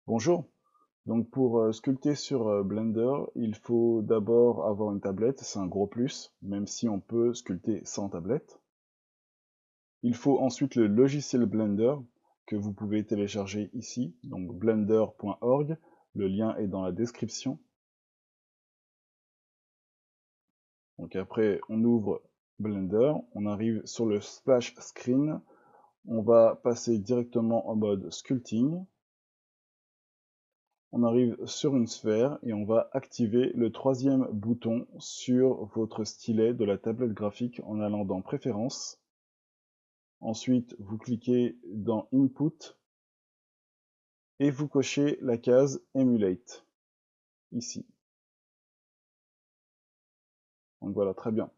Bonjour. Donc pour sculpter sur Blender, il faut d'abord avoir une tablette, c'est un gros plus, même si on peut sculpter sans tablette. Il faut ensuite le logiciel Blender que vous pouvez télécharger ici, donc blender.org. Le lien est dans la description. Donc après, on ouvre Blender, on arrive sur le splash screen, on va passer directement en mode sculpting. On arrive sur une sphère et on va activer le troisième bouton sur votre stylet de la tablette graphique en allant dans Préférences. Ensuite, vous cliquez dans Input et vous cochez la case Emulate, ici. Donc voilà, très bien.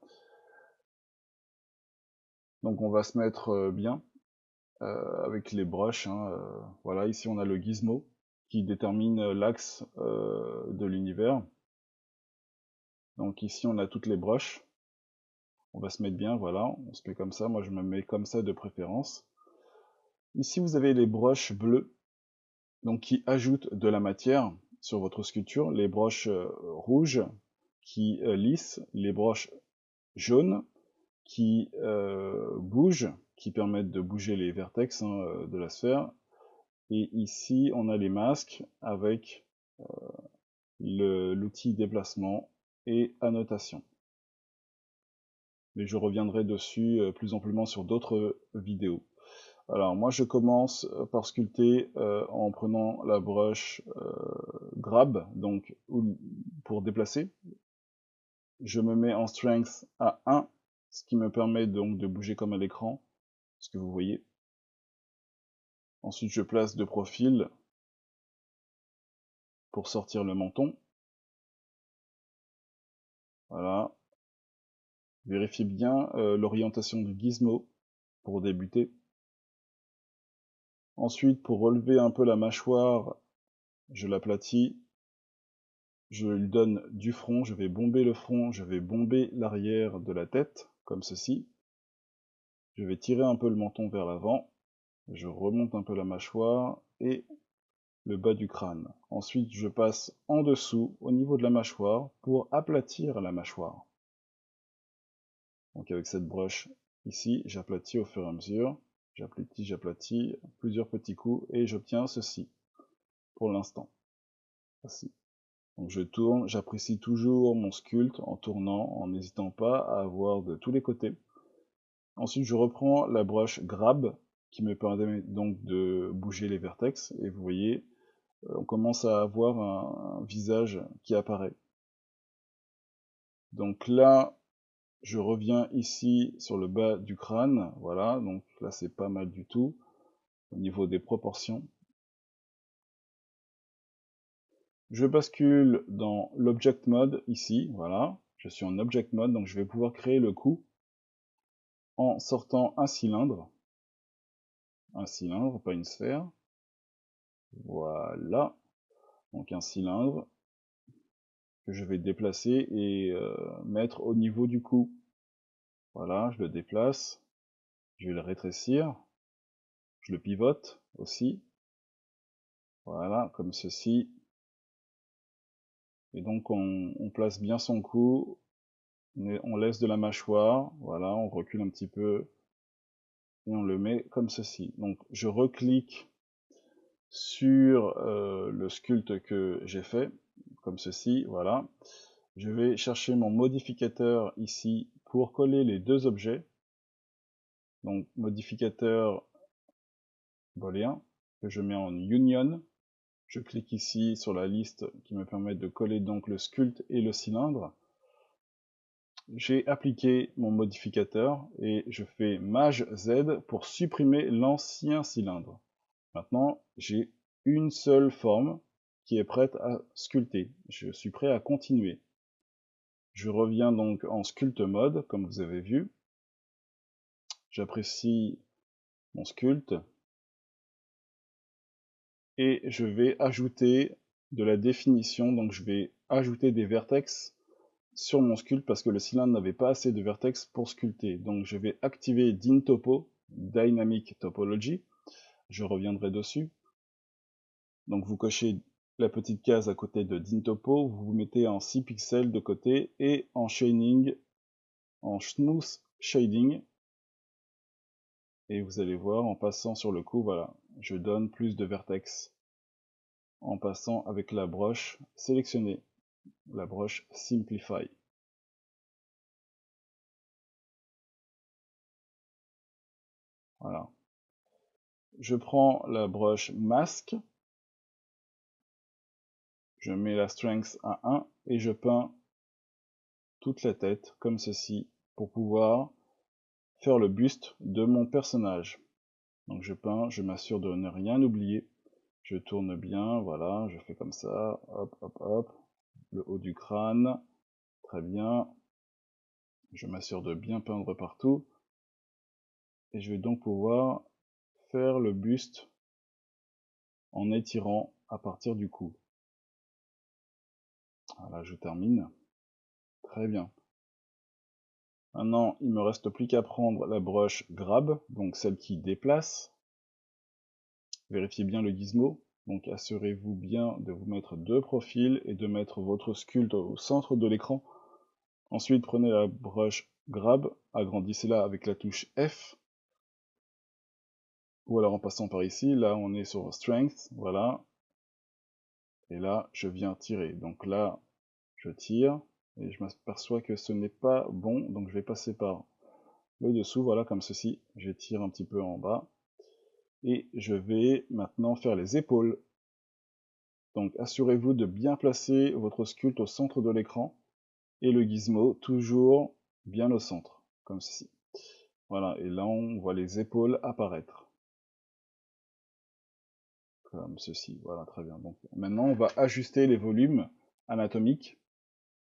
Donc on va se mettre bien avec les brushes. Voilà, ici on a le gizmo qui détermine l'axe de l'univers. Donc ici on a toutes les brushes. On va se mettre bien, voilà, on se met comme ça, moi je me mets comme ça de préférence. Ici vous avez les brushes bleues, donc qui ajoutent de la matière sur votre sculpture, les brushes rouges qui lissent, les brushes jaunes qui bougent, qui permettent de bouger les vertex de la sphère. Et ici on a les masques avec l'outil déplacement et annotation. Mais je reviendrai dessus plus amplement sur d'autres vidéos. Alors moi je commence par sculpter en prenant la brush grab, donc pour déplacer. Je me mets en strength à 1, ce qui me permet donc de bouger comme à l'écran, ce que vous voyez. Ensuite je place de profil pour sortir le menton. Voilà. Vérifiez bien l'orientation du gizmo pour débuter. Ensuite, pour relever un peu la mâchoire, je l'aplatis. Je lui donne du front, je vais bomber le front, je vais bomber l'arrière de la tête, comme ceci. Je vais tirer un peu le menton vers l'avant. Je remonte un peu la mâchoire et le bas du crâne. Ensuite, je passe en dessous, au niveau de la mâchoire, pour aplatir la mâchoire. Donc avec cette broche ici, j'aplatis au fur et à mesure. J'aplatis, plusieurs petits coups, et j'obtiens ceci, pour l'instant. Voici. Donc je tourne, j'apprécie toujours mon sculpte en tournant, en n'hésitant pas à avoir de tous les côtés. Ensuite, je reprends la broche Grab, qui me permet donc de bouger les vertex, et vous voyez, on commence à avoir un visage qui apparaît. Donc là, je reviens ici sur le bas du crâne, voilà, donc là c'est pas mal du tout, au niveau des proportions. Je bascule dans l'Object Mode ici, voilà, je suis en Object Mode, donc je vais pouvoir créer le cou en sortant un cylindre, pas une sphère, voilà, donc un cylindre que je vais déplacer et mettre au niveau du cou. Voilà, je le déplace, je vais le rétrécir, je le pivote aussi, voilà, comme ceci, et donc on place bien son cou, on laisse de la mâchoire, voilà, on recule un petit peu, et on le met comme ceci. Donc je reclique sur le sculpte que j'ai fait, comme ceci, voilà. Je vais chercher mon modificateur ici pour coller les deux objets. Donc modificateur booléen que je mets en union. Je clique ici sur la liste qui me permet de coller donc le sculpte et le cylindre. J'ai appliqué mon modificateur et je fais Maj Z pour supprimer l'ancien cylindre. Maintenant, j'ai une seule forme qui est prête à sculpter. Je suis prêt à continuer. Je reviens donc en sculpt mode, comme vous avez vu. J'apprécie mon sculpte. Et je vais ajouter de la définition, donc je vais ajouter des vertex sur mon sculpte parce que le cylindre n'avait pas assez de vertex pour sculpter. Donc je vais activer DynTopo, Dynamic Topology, je reviendrai dessus. Donc vous cochez la petite case à côté de Dyntopo, vous vous mettez en 6 pixels de côté et en shading, en smooth shading. Et vous allez voir, en passant sur le coup, voilà, je donne plus de vertex en passant avec la broche sélectionnée, la broche Simplify. Voilà. Je prends la broche Mask, je mets la Strength à 1 et je peins toute la tête comme ceci pour pouvoir faire le buste de mon personnage. Donc je peins, je m'assure de ne rien oublier. Je tourne bien, voilà, je fais comme ça, hop, hop, hop, le haut du crâne, très bien. Je m'assure de bien peindre partout. Et je vais donc pouvoir faire le buste en étirant à partir du cou. Voilà, je termine. Très bien. Maintenant, il me reste plus qu'à prendre la broche Grab, donc celle qui déplace. Vérifiez bien le gizmo. Donc assurez-vous bien de vous mettre deux profils et de mettre votre sculpte au centre de l'écran. Ensuite, prenez la broche Grab, agrandissez-la avec la touche F. Ou alors en passant par ici, là on est sur Strength, voilà. Et là, je viens tirer. Donc là, je tire, et je m'aperçois que ce n'est pas bon, donc je vais passer par le dessous, voilà, comme ceci. J'étire un petit peu en bas. Et je vais maintenant faire les épaules. Donc assurez-vous de bien placer votre sculpte au centre de l'écran et le gizmo toujours bien au centre, comme ceci. Voilà, et là on voit les épaules apparaître. Comme ceci, voilà, très bien. Donc maintenant on va ajuster les volumes anatomiques.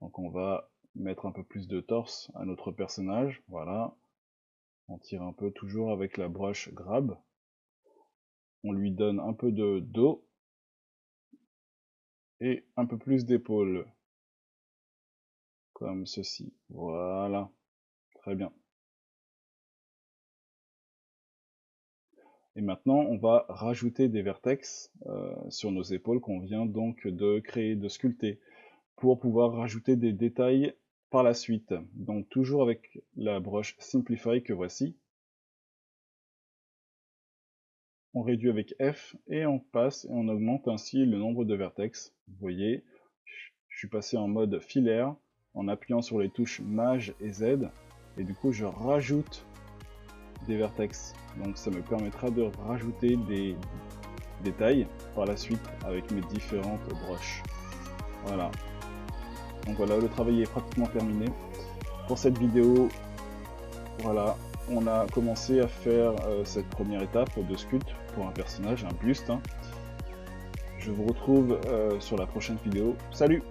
Donc on va mettre un peu plus de torse à notre personnage, voilà. On tire un peu toujours avec la broche Grab. On lui donne un peu de dos et un peu plus d'épaules. Comme ceci. Voilà. Très bien. Et maintenant, on va rajouter des vertex sur nos épaules qu'on vient donc de créer, de sculpter, pour pouvoir rajouter des détails par la suite. Donc toujours avec la broche Simplify que voici. On réduit avec F et on passe et on augmente ainsi le nombre de vertex. Vous voyez, je suis passé en mode filaire en appuyant sur les touches Maj et Z et du coup je rajoute des vertex. Donc ça me permettra de rajouter des détails par la suite avec mes différentes broches. Voilà. Donc voilà, le travail est pratiquement terminé. Pour cette vidéo, voilà, on a commencé à faire cette première étape de sculpte pour un personnage, un buste. Je vous retrouve sur la prochaine vidéo. Salut!